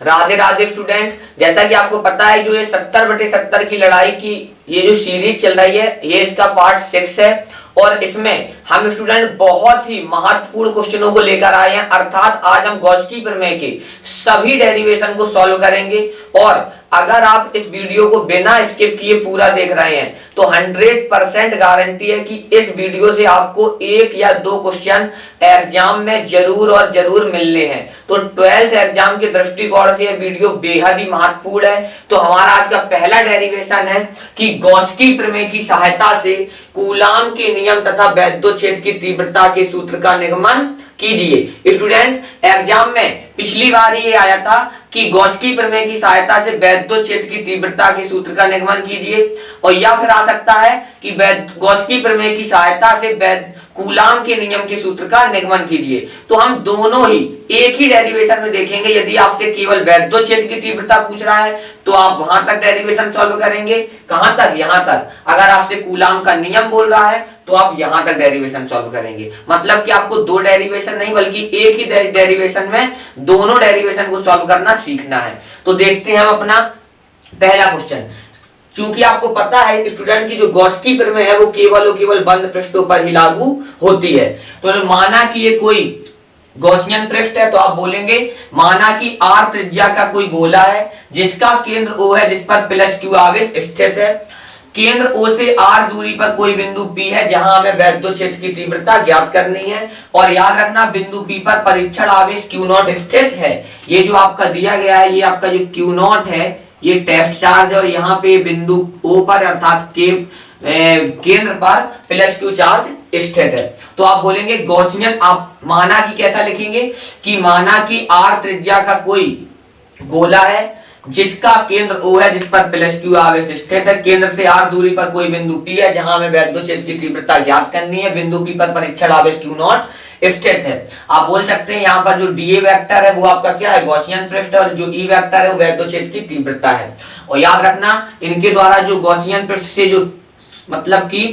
Radhe Radhe student. जैसा कि आपको पता है जो ये 70/70 की लड़ाई की ये जो सीरीज चल रही है ये इसका पार्ट 6 है और इसमें हम स्टूडेंट बहुत ही महत्वपूर्ण क्वेश्चनों को लेकर आए हैं। अर्थात आज हम गॉस्की प्रमेय के सभी डेरिवेशन को सॉल्व करेंगे और अगर आप इस वीडियो को बिना स्किप किए पूरा देख रहे हैं तो 100% गारंटी है कि इस वीडियो से आपको 1 या 2 क्वेश्चन एग्जाम में जरूर और जरूर मिलने हैं। तो 12th एग्जाम के दृष्टिकोण से यह वीडियो बेहद ही महत्वपूर्ण है। तो हमारा आज का पहला डेरिवेशन है कि गॉस्की प्रमेय की सहायता से कूलाम के नियम तथा वैद्योच्छेद की तीव्रता के सूत्र का निगमन कीजिए। स्टूडेंट एग्जाम में पिछली बार ये आया था कि गॉस्की प्रमेय की सहायता से वैद्योच्छेद की तीव्रता के सूत्र का निगमन कीजिए और या फिर आ सकता है कि गॉस्की प्रमेय की सहायता से कूलाम के नियम के सूत्र का निगमन कीजिए। तो हम दोनों ही एक ही डेरिवेशन में देखेंगे। यदि आपसे केवल वैद्योच्छेद की तीव्रता पूछ रहा है तो आप वहां तक डेरिवेशन सॉल्व करेंगे, कहां तक, यहां तक। अगर आपसे कूलाम का नियम बोल रहा है तो आप यहां तक डेरिवेशन सॉल्व करेंगे। मतलब कि आपको 2 डेरिवेशन नहीं बल्कि एक ही डेरिवेशन में दोनों डेरिवेशन को सॉल्व करना सीखना है। तो देखते हैं हम अपना पहला क्वेश्चन। चूंकि आपको पता है स्टूडेंट की जो गॉस्की प्रमेय है वो केवल और केवल बंद पृष्ठों पर ही लागू होती है। तो माना कि ये कोई गॉसियन पृष्ठ है तो आप बोलेंगे माना कि r त्रिज्या का कोई गोला है जिसका केंद्र O है, जिस पर +q आवेश स्थित है। केंद्र O से r दूरी पर कोई बिंदु P है जहां हमें वैद्योच्छेद की तीव्रता ज्ञात करनी है। और याद रखना बिंदु P पर परीक्षण आवेश Q0 स्थित है। ये जो आपका दिया गया है ये आपका जो Q0 है ये टेस्ट चार्ज है और यहाँ पे बिंदु O पर अर्थात केंद्र पर +q चार्ज स्थित है। तो आप बोलेंगे गॉसियन, आप माना कि कैसा लिखेंगे कि माना कि r त्रिज्या का कोई गोला है जिसका केंद्र O है, जिस पर +q आवेश स्थित है। केंद्र से r दूरी पर कोई बिंदु P है जहां हमें वैद्योच्छेद की तीव्रता ज्ञात करनी है। बिंदु P पर परीक्षण आवेश Q0 स्थित है। आप बोल सकते हैं यहाँ पर जो dA वेक्टर है वो आपका क्या है, गॉसियन पृष्ठ, और जो E वेक्टर है वो वैद्योच्छेद की तीव्रता है। और याद रखना इनके द्वारा जो गॉसियन पृष्ठ से जो मतलब की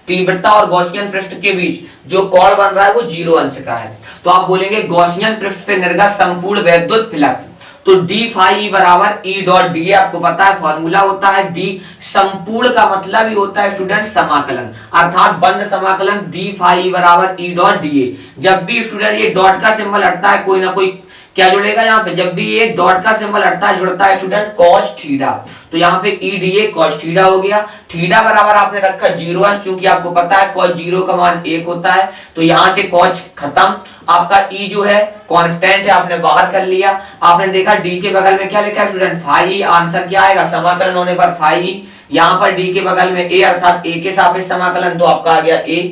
तीव्रता और गॉसियन पृष्ठ के बीच जो कोण बन रहा है वो 0 अंश का है। तो आप बोलेंगे गॉसियन पृष्ठ से निर्गत संपूर्ण वैद्युत फ्लक्स, तो d फाई E बराबर E डॉट da। आपको पता है फॉर्मूला होता है d, संपूर्ण का मतलब ही होता है स्टूडेंट समाकलन, अर्थात बंद समाकलन d फाई E बराबर E डॉट da। जब भी स्टूडेंट ये डॉट का सिंबल हटता है कोई ना कोई क्या जुड़ेगा यहाँ पे, जब भी ये डॉट का सिंबल हटता है जुड़ता है स्टूडेंट cos थीटा। तो यहाँ पे E da cos थीटा हो गया। थीटा बराबर आपने रखा 0 अंश, क्योंकि आपको पता है cos 0 का मान 1 होता है। तो यहाँ से cos खत्म, आपका E जो है कांस्टेंट है, आपने बाहर कर लिया। आपने देखा D के बगल में क्या लिखा है स्टूडेंट, फाई। आंसर क्या आएगा, समाकलन होने पर फाई। यहाँ पर D के बगल में A अर्थात A के सापेक्ष समाकलन, तो आपका आ गया A।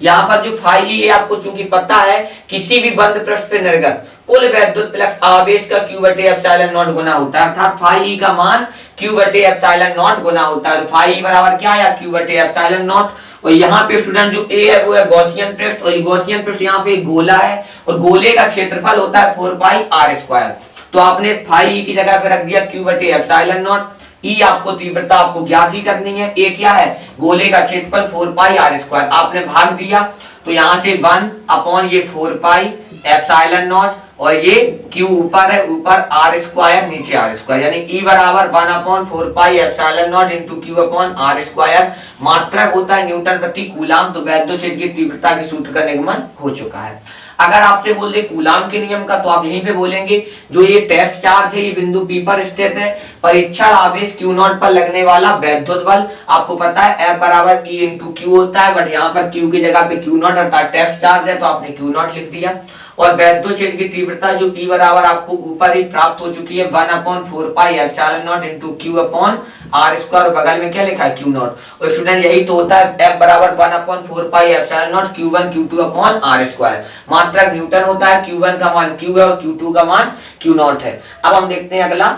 यहाँ पर जो फाई है आपको चूंकि पता है किसी भी बंद पृष्ठ से निर्गत कुल वैद्युत फ्लक्स आवेश का Q/ε0 गुना होता है, अर्थात फाई का मान Q/ε0 गुना होता है। तो फाई बराबर क्या आया, Q/ε0। और यहाँ पे स्टूडेंट जो A है वो है गॉसियन पृष्ठ, और ये गॉसियन पृष्ठ यहाँ पे गोला है और गोले का क्षेत्रफल होता है 4πr²। तो आपने फाई की जगह पे रख दिया Q/ε0। E आपको तीव्रता आपको ज्ञात ही करनी है। A क्या है, गोले का क्षेत्रफल 4πr²। आपने भाग दिया तो यहाँ से 1 ये 4πε0 और ये Q ऊपर है, ऊपर r² नीचे r², यानी E बराबर 1/4πε0 इंटू Q/r²। मात्रक होता है न्यूटन प्रति कूलाम। तो वैद्योच्छेद की तीव्रता के सूत्र का निगमन हो चुका है। अगर आपसे बोल दे कूलाम के नियम का तो आप यहीं पे बोलेंगे जो ये टेस्ट चार्ज है ये बिंदु P पर स्थित है, परीक्षण आवेश Q0 पर लगने वाला वैद्युत बल आपको पता है F बराबर E इंटू Q होता है, बट यहाँ पर Q की जगह पे Q0 अर्थात टेस्ट चार्ज है तो आपने Q0 लिख दिया। और वैद्योच्छेद की तीव्रता जो E बराबर आपको ऊपर ही प्राप्त हो चुकी है 1/4πε0 इंटू Q/r², बगल में क्या लिखा है Q0। और स्टूडेंट यही तो होता है F बराबर 1/4πε0 Q1 Q2/r²। मात्रक न्यूटन होता है, Q1 का मान Q है और Q2 का मान Q0 है। अब हम देखते हैं अगला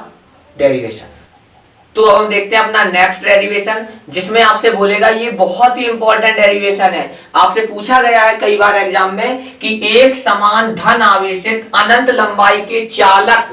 डेरिवेशन। तो अब हम देखते हैं अपना नेक्स्ट डेरिवेशन, जिसमें आपसे बोलेगा ये बहुत ही इंपॉर्टेंट डेरिवेशन है। आपसे पूछा गया है कई बार एग्जाम में कि एक समान धन आवेशित अनंत लंबाई के चालक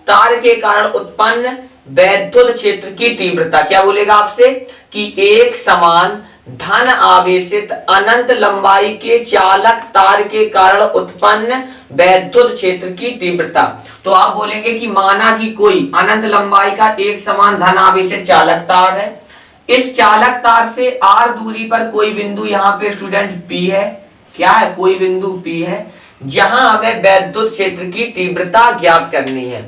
तार के कारण उत्पन्न वैद्युत क्षेत्र की तीव्रता, क्या बोलेगा आपसे कि एक समान धन आवेशित अनंत लंबाई के चालक तार के कारण उत्पन्न वैद्युत क्षेत्र की तीव्रता। तो आप बोलेंगे कि माना कि कोई अनंत लंबाई का एक समान धन आवेशित चालक तार है, इस चालक तार से r दूरी पर कोई बिंदु यहाँ पे स्टूडेंट P है, क्या है, कोई बिंदु P है, जहां हमें वैद्युत क्षेत्र की तीव्रता ज्ञात करनी है।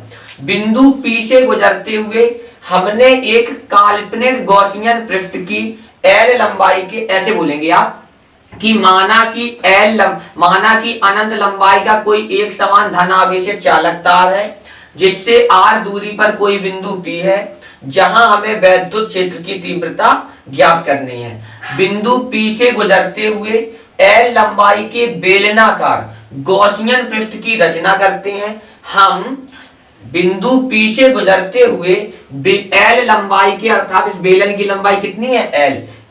बिंदु P से गुजरते हुए हमने एक काल्पनिक गॉसियन पृष्ठ की L लंबाई के, ऐसे बोलेंगे आप कि माना कि अनंत लंबाई का कोई एक समान धन आवेशित चालक तार है जिससे r दूरी पर कोई बिंदु P है जहां हमें वैद्युत क्षेत्र की तीव्रता ज्ञात करनी है। बिंदु P से गुजरते हुए L लंबाई के बेलनाकार गॉसियन पृष्ठ की रचना करते हैं। हम बिंदु P से गुजरते हुए L लंबाई के, अर्थात इस बेलन की लंबाई कितनी है,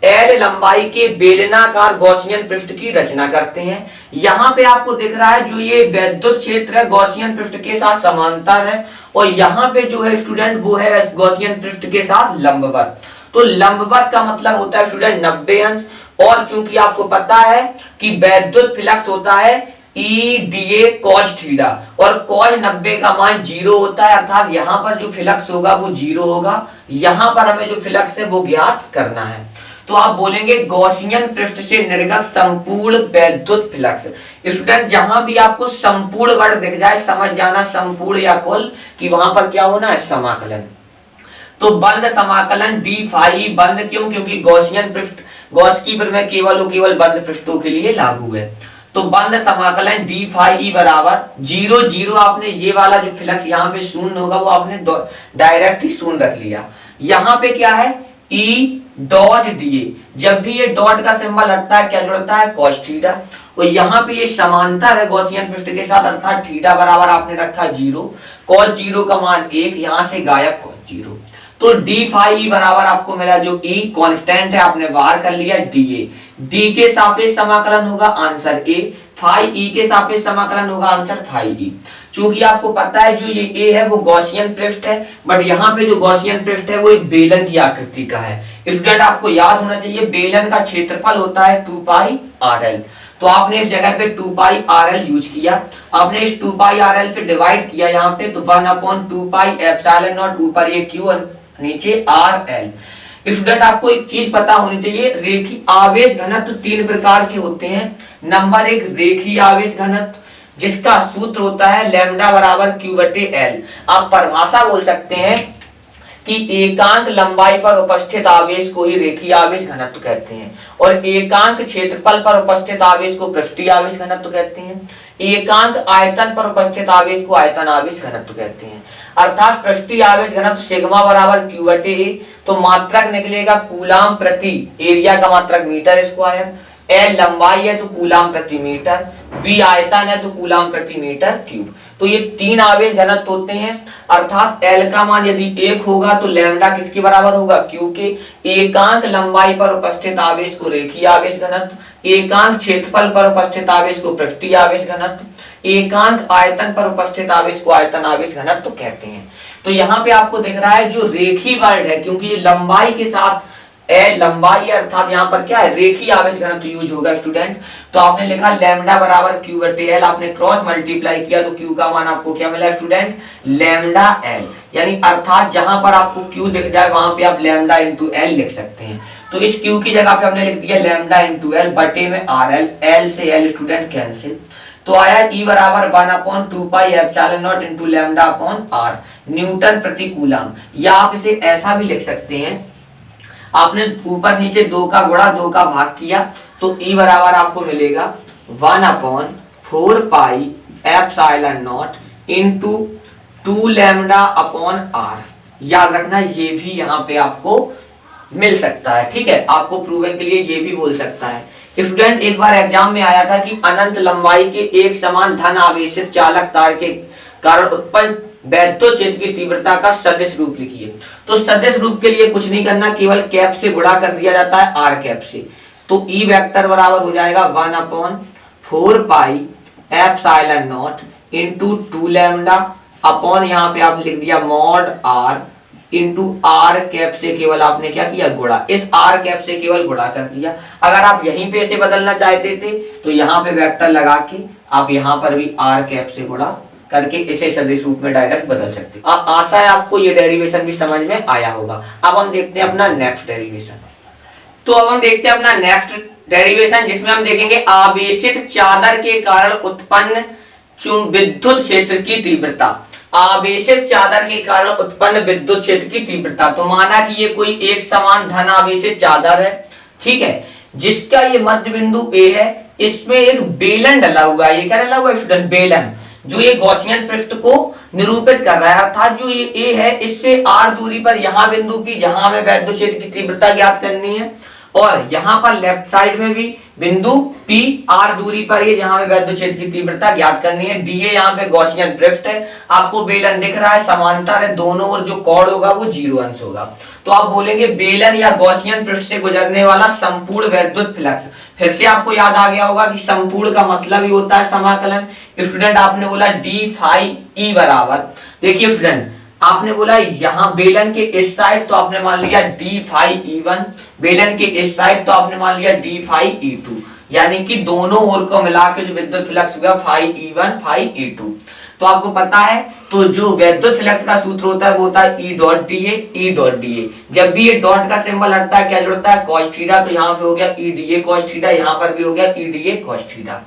L लंबाई के बेलनाकार गॉसियन पृष्ठ की रचना करते हैं। यहाँ पे आपको दिख रहा है जो ये वैद्युत क्षेत्र है गॉसियन पृष्ठ के साथ समांतर है, और यहाँ पे जो है स्टूडेंट वो है गॉसियन पृष्ठ के साथ लंबवत। तो लंबवत का मतलब होता है स्टूडेंट 90 अंश, और चूंकि आपको पता है कि वैद्युत फ्लक्स होता है EDA cos थीटा, और cos 90 का मान 0 होता है, अर्थात यहाँ पर जो फ्लक्स होगा वो 0 होगा। यहाँ पर हमें जो फ्लक्स है वो ज्ञात करना है। तो आप बोलेंगे गॉसियन पृष्ठ से निर्गत संपूर्ण वैद्युत फ्लक्स। स्टूडेंट जहां भी आपको संपूर्ण वर्ड दिख जाए समझ जाना संपूर्ण या कुल, कि वहां पर क्या होना है, समाकलन। तो बंद समाकलन d फाई बंद, क्यों, क्योंकि गॉसियन पृष्ठ गॉस की प्रमेय केवल बंद पृष्ठों के लिए लागू है। तो बंद समाकलन d फाई बराबर 0 0, आपने ये वाला जो फ्लक्स यहाँ पे शून्य होगा वो आपने डायरेक्ट ही शून्य रख लिया। यहाँ पे क्या है, E डॉट da, जब भी ये डॉट का सिंबल हटता है क्या जुड़ता है, cos थीटा। और यहाँ पे ये समांतर है गॉसियन पृष्ठ के साथ, अर्थात थीटा बराबर आपने रखा 0, cos 0 का मान 1, यहाँ से गायब cos 0। तो d फाई बराबर आपको मिला जो E कांस्टेंट है आपने बाहर कर लिया dA, d के सापेक्ष समाकलन होगा आंसर A, फाई E के सापेक्ष समाकलन होगा आंसर फाई E। चूंकि आपको पता है जो ये A है वो गॉसियन पृष्ठ है, बट यहाँ पे जो गॉसियन पृष्ठ है वो एक बेलन की आकृति का है। स्टूडेंट आपको याद होना चाहिए बेलन का क्षेत्रफल होता है 2 पाई RL। तो आपने इस जगह पे 2 पाई RL यूज किया, आपने इस 2 पाई RL से डिवाइड किया यहाँ पे, तो 1/2 पाई एप्सिलॉन नॉट, ऊपर ये Q नीचे RL। स्टूडेंट आपको एक चीज पता होनी चाहिए, रेखीय आवेश घनत्व 3 प्रकार के होते हैं। नंबर 1 रेखीय आवेश घनत्व, जिसका सूत्र होता है लैम्डा बराबर Q/L। आप परिभाषा बोल सकते हैं कि एकांक लंबाई पर उपस्थित आवेश को ही रेखीय आवेश घनत्व कहते हैं, और एकांक क्षेत्रफल पर उपस्थित आवेश को पृष्ठीय आवेश घनत्व कहते हैं, एकांक आयतन पर उपस्थित आवेश को आयतन आवेश घनत्व कहते हैं। अर्थात पृष्ठीय आवेश घनत्व सिग्मा बराबर Q/A, तो मात्रक निकलेगा कूलाम प्रति एरिया का मात्रक मीटर स्क्वायर, L लंबाई है तो कूलाम प्रति मीटर, V आयतन है तो कूलाम प्रति मीटर क्यूब। तो ये 3 आवेश घनत्व होते हैं, अर्थात L का मान यदि 1 होगा तो लैम्डा किसके बराबर होगा, Q के। एकांक लंबाई पर उपस्थित आवेश को रेखीय आवेश घनत्व, एकांक क्षेत्रफल पर उपस्थित आवेश को पृष्ठीय आवेश घनत्व, एकांक आयतन पर उपस्थित आवेश को आयतन आवेश घनत्व कहते हैं। तो यहाँ पे आपको दिख रहा है जो रेखीय वर्ड है, क्योंकि ये लंबाई के साथ लंबाई है, अर्थात यहाँ पर क्या है, रेखीय आवेश घनत्व यूज होगा स्टूडेंट। तो आपने लिखा लैम्डा बराबर Q/L, आपने क्रॉस मल्टीप्लाई किया तो Q का मान आपको क्या मिला स्टूडेंट, लैम्डा L। यानी अर्थात जहां पर आपको Q दिख जाए वहां पे आप लैम्डा इंटू L लिख सकते हैं। तो इस Q की जगह पे हमने लिख दिया लैम्डा इंटू L बटे में RL, L से L स्टूडेंट कैंसिल, तो आया E बराबर 1/2 पाई epsilon naught into lambda upon R Newton प्रति कूलम। या आप इसे ऐसा भी लिख सकते हैं, आपने ऊपर नीचे 2 का गुणा 2 का भाग किया तो E बराबर आपको मिलेगा 1/4 pi epsilon naught into 2 lambda upon R। याद रखना ये भी यहाँ पे आपको मिल सकता है, ठीक है, आपको प्रूविंग के लिए ये भी बोल सकता है। स्टूडेंट एक बार एग्जाम में आया था कि अनंत लंबाई के एक समान धन आवेशित चालक तार के कारण उत्पन्न वैद्युत क्षेत्र की तीव्रता का सदिश रूप लिखिए। तो सदिश रूप के लिए कुछ नहीं करना, केवल कैप से गुणा कर दिया जाता है R कैप से। तो E वेक्टर बराबर हो जाएगा 1/4 pi epsilon naught into 2 lambda upon यहाँ पे आप लिख दिया mod R into R cap से केवल आपने क्या किया, गुणा, इस आर कैप से केवल गुणा कर दिया। अगर आप यहीं पे इसे बदलना चाहते थे तो यहाँ पे वेक्टर लगा के आप यहाँ पर भी आर कैप से गुणा करके इसे सदिश रूप में डायरेक्ट बदल सकते। आशा है आपको ये डेरिवेशन भी समझ में आया होगा। अब हम देखते हैं अपना नेक्स्ट डेरिवेशन। तो अब हम देखते हैं अपना नेक्स्ट डेरिवेशन, जिसमें हम देखेंगे आवेशित चादर के कारण उत्पन्न विद्युत क्षेत्र की तीव्रता। आवेशित चादर के कारण उत्पन्न विद्युत क्षेत्र की तीव्रता। तो माना कि ये कोई एक समान धन आवेशित चादर है, ठीक है, जिसका ये मध्य बिंदु ए है, इसमें एक बेलन डला हुआ है। ये क्या डला हुआ है स्टूडेंट, बेलन, जो ये गॉसियन पृष्ठ को निरूपित कर रहा है। अर्थात जो ये ए है, इससे आर दूरी पर यहाँ बिंदु की, जहां हमें वैद्युत क्षेत्र की तीव्रता ज्ञात करनी है, और यहाँ पर लेफ्ट साइड में भी बिंदु पी आर दूरी पर ये जहां में वैद्युत क्षेत्र की तीव्रता ज्ञात करनी है। डीए यहाँ पे गॉसियन पृष्ठ है, आपको बेलन दिख रहा है, समांतर है दोनों, और जो कोण होगा वो 0 अंश होगा। तो आप बोलेंगे बेलन या गॉसियन पृष्ठ से गुजरने वाला संपूर्ण वैद्युत फ्लक्स। फिर से आपको याद आ गया होगा कि संपूर्ण का मतलब ही होता है समाकलन। स्टूडेंट आपने बोला डी फाई ई बराबर, देखिए स्टूडेंट आपने बोला यहाँ बेलन के इस साइड, तो आपने मान लिया डी फाई ई1, बेलन के इस साइड तो आपने मान लिया डी फाई ई2, यानी कि दोनों ओर को मिला के जो विद्युत फ्लक्स हुआ फाई ई1 फाई ई2। तो आपको पता है, तो जो विद्युत फ्लक्स का सूत्र होता है वो होता है ई डॉट डी ए। जब भी ये डॉट का सिंबल हटता है क्या जुड़ता है, कॉस थीटा। तो यहाँ पे हो गया E D A cos theta, यहाँ पर भी हो गया E D A cos theta.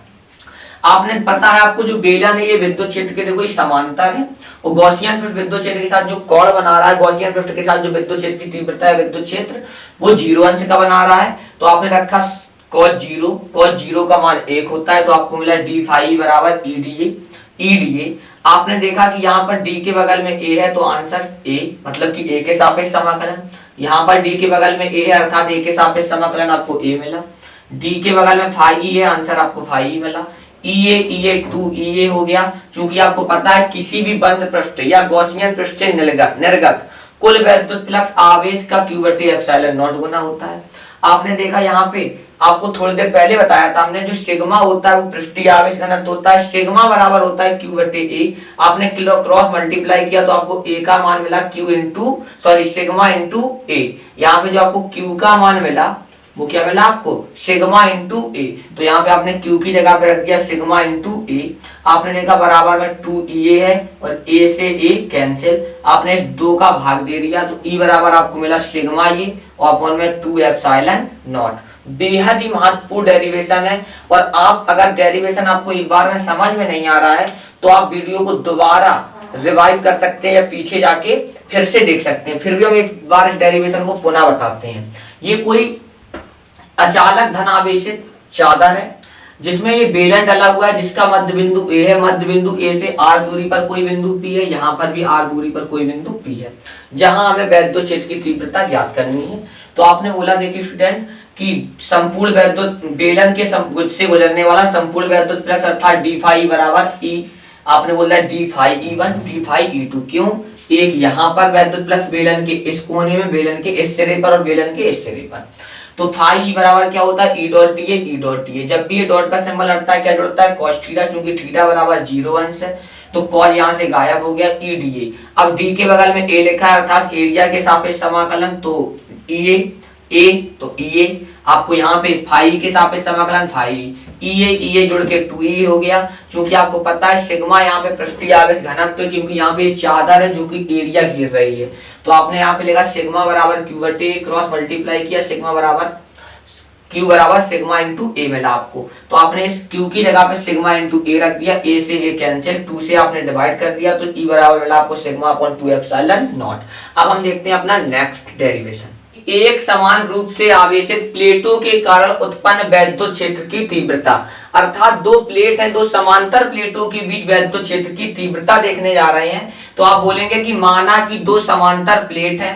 आपने पता है आपको जो बेलन है ये विद्युत क्षेत्र के देखो समांतर है, और गॉसियन पृष्ठ विद्युत क्षेत्र के साथ जो कोण बना रहा है, गॉसियन पृष्ठ के साथ जो विद्युत क्षेत्र की तीव्रता है विद्युत क्षेत्र वो 0 अंश का बना रहा है। तो आपने रखा cos 0 का मान 1 होता है, तो आपको मिला डी फाई बराबर ई डी ए। आपने देखा कि यहाँ पर डी के बगल में ए है, तो आंसर ए, मतलब कि ए के सापेक्ष समाकलन। यहाँ पर डी के बगल में ए है, अर्थात ए के सापेक्ष समाकलन आपको ए मिला। डी के बगल में फाई है, आंसर आपको फाई मिला। ई ए हो गया। चूंकि आपको पता है किसी भी बंद पृष्ठ या गॉसियन पृष्ठ से निर्गत कुल वैद्युत फ्लक्स आवेश का Q बटे एप्सिलॉन नॉट गुना होता है। आपने देखा यहाँ पे आपको थोड़ी देर पहले बताया था हमने, जो सिग्मा होता है वो पृष्ठीय आवेश घनत्व होता है, सिग्मा बराबर होता है Q बटे ए। आपने क्रॉस मल्टीप्लाई किया तो आपको ए का मान मिला सिग्मा इंटू ए। यहाँ पे जो आपको Q का मान मिला वो क्या मिला आपको, सिग्मा इंटू ए। तो यहाँ पे आपने Q की जगह पे रख दिया सिग्मा इंटू ए। आपने देखा बराबर में 2 है, और ए से ए कैंसिल, आपने इस 2 का भाग दे दिया, तो ई बराबर आपको मिला सिग्मा ये, और अपॉन में 2 एप्सिलॉन नॉट। बेहद ही महत्वपूर्ण डेरिवेशन है, और आप अगर डेरिवेशन आपको एक बार में समझ में नहीं आ रहा है तो आप वीडियो को दोबारा रिवाइव कर सकते हैं या पीछे जाके फिर से देख सकते हैं। फिर भी हम एक बार इस डेरिवेशन को पुनः बताते हैं। ये कोई अचालक धन आवेशित चादर है, जिसमें ये बेलन डला हुआ है, जिसका मध्य बिंदु ए है। मध्य बिंदु ए से आर दूरी पर कोई बिंदु पी है, यहाँ पर भी आर दूरी पर कोई बिंदु पी है, जहां हमें वैद्युत क्षेत्र की तीव्रता ज्ञात करनी है। तो आपने बोला देखिए स्टूडेंट कि संपूर्ण वैद्युत बेलन के से गुजरने वाला संपूर्ण वैद्युत फ्लक्स अर्थात डी फाई बराबर ई, आपने बोला डी फाई ई1 डी फाई ई2। क्यों, एक यहाँ पर वैद्युत फ्लक्स बेलन के इस कोने में, बेलन के इस सिरे पर और बेलन के इस सिरे पर। तो फाई बराबर क्या होता है, ई डॉट डी ए। जब भी ये डॉट का सिंबल हटता है क्या जुड़ता है, कॉस थीटा, क्योंकि थीटा बराबर 0 अंश है, तो कॉस यहाँ से गायब हो गया, ई डी ए। अब डी के बगल में ए लिखा है, अर्थात एरिया के सापेक्ष समाकलन, तो ई ए तो ई ए, आपको यहाँ पे फाई के सापेक्ष समाकलन फाई, ई ए जुड़ के 2 हो गया। क्योंकि आपको पता है सिग्मा यहाँ पे पृष्ठीय आवेश घनत्व, क्योंकि यहाँ पे चादर है जो कि एरिया घेर रही है, तो आपने यहाँ पे लिखा सिग्मा बराबर Q बटे क्रॉस मल्टीप्लाई किया, सिग्मा बराबर Q बराबर सिग्मा इंटू ए मिला आपको। तो आपने इस Q की जगह पे सिग्मा इंटू ए रख दिया, ए से ए कैंसिल, 2 से आपने डिवाइड कर दिया, तो E बराबर मिला आपको सिग्मा अपॉन 2 एप्सिलॉन नॉट। अब हम देखते हैं अपना नेक्स्ट डेरिवेशन। एक समान रूप से आवेशित प्लेटों के कारण उत्पन्न वैद्युत क्षेत्र की तीव्रता। अर्थात 2 प्लेट हैं, 2 समांतर प्लेटों के बीच वैद्युत क्षेत्र की तीव्रता देखने जा रहे हैं। तो आप बोलेंगे कि माना कि 2 समांतर प्लेट हैं,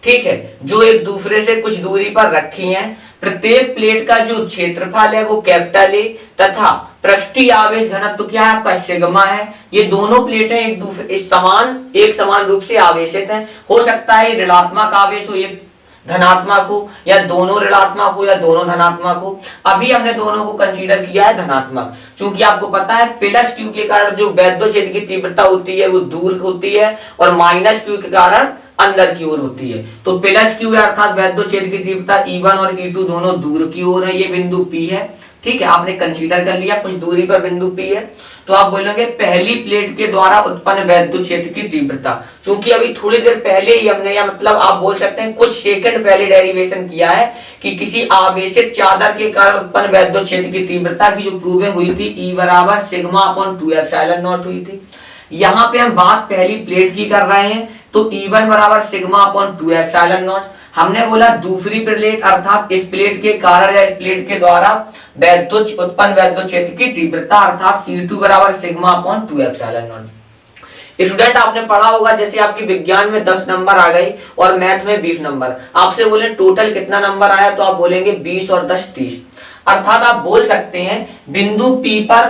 ठीक है, जो एक दूसरे से कुछ दूरी पर रखी हैं। प्रत्येक प्लेट का जो क्षेत्रफल है वो कैपिटल ए तथा पृष्ठीय आवेश घनत्व क्या है आपका सिग्मा है। ये दोनों प्लेटें एक समान रूप से आवेशित हैं। हो सकता है ऋणात्मक आवेश हो, ये धनात्मक हो, या दोनों ऋणात्मक हो, या दोनों धनात्मक हो। अभी हमने दोनों को कंसीडर किया है धनात्मक, क्योंकि आपको पता है प्लस Q के कारण जो वैद्युत क्षेत्र की तीव्रता होती है वो दूर होती है, और माइनस Q के कारण अंदर की ओर होती है। तो प्लस क्यू है अर्थात वैद्युत क्षेत्र की तीव्रता E1 और E2 दोनों दूर की ओर है, ये बिंदु P है। ठीक है, आपने कंसीडर कर लिया कुछ दूरी पर बिंदु P है। तो आप बोलेंगे पहली प्लेट के द्वारा उत्पन्न वैद्युत क्षेत्र की तीव्रता, क्योंकि अभी थोड़ी देर पहले ही हमने, या मतलब आप बोल सकते हैं कुछ सेकंड पहले डेरिवेशन किया है कि किसी आवेशित चादर के कारण उत्पन्न वैद्युत क्षेत्र की तीव्रता की जो प्रूविंग हुई थी E बराबर सिग्मा अपॉन 2 एप्सिलॉन नॉट हुई थी। यहाँ पे हम बात पहली प्लेट की कर रहे हैं, तो E1 बराबर सिग्मा अपॉन 2 एप्सिलॉन नॉट। हमने बोला दूसरी प्लेट अर्थात इस प्लेट के कारण या इस प्लेट के द्वारा उत्पन्न वैद्युत क्षेत्र की तीव्रता अर्थात E2 बराबर sigma upon 2 epsilon not. Student आपने पढ़ा होगा जैसे आपकी विज्ञान में 10 नंबर आ गई और मैथ में 20 नंबर, आपसे बोले टोटल कितना नंबर आया, तो आप बोलेंगे 20 और 10 30। अर्थात आप बोल सकते हैं बिंदु P पर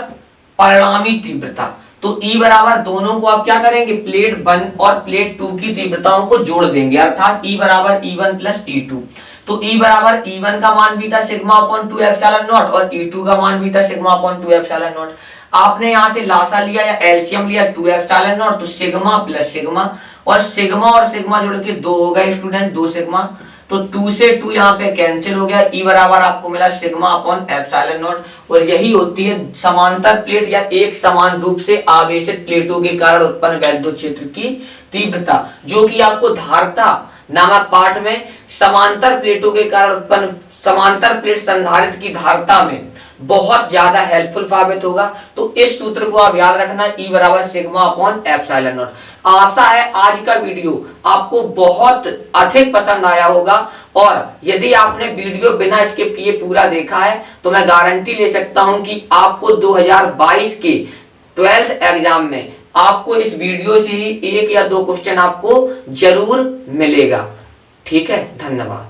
परिणामी तीव्रता। तो E बराबर दोनों को आप क्या करेंगे, प्लेट 1 और प्लेट 2 की तीव्रताओं को जोड़ देंगे अर्थात E बराबर E1 प्लस E2। तो E बराबर E1 का मान भी था सिग्मा अपॉन 2 एप्सिलॉन नॉट और E2 का मान भी था सिग्मा अपॉन 2 एप्सिलॉन नॉट। आपने यहाँ से लासा लिया या एलसीएम लिया 2 एप्सिलॉन नॉट, तो सिग्मा प्लस सिग्मा और सिग्मा जोड़ के 2 हो गए स्टूडेंट, 2 सिग्मा। तो 2 से 2 यहाँ पे कैंसिल हो गया, E बराबर आपको मिला सिग्मा अपॉन एप्सिलॉन नॉट। और यही होती है समांतर प्लेट या एक समान रूप से आवेशित प्लेटों के कारण उत्पन्न वैद्युत क्षेत्र की तीव्रता, जो कि आपको धारता नामक पाठ में समांतर प्लेटों के कारण उत्पन्न समांतर प्लेट संधारित्र की धारता में बहुत ज्यादा हेल्पफुल साबित होगा। तो इस सूत्र को आप याद रखना, E बराबर सिग्मा अपॉन एप्सिलॉन नॉट। आशा है आज का वीडियो आपको बहुत अधिक पसंद आया होगा, और यदि आपने वीडियो बिना स्किप किए पूरा देखा है तो मैं गारंटी ले सकता हूं कि आपको 2022 के 12th एग्जाम में आपको इस वीडियो से ही 1 या 2 क्वेश्चन आपको जरूर मिलेगा। ठीक है, धन्यवाद।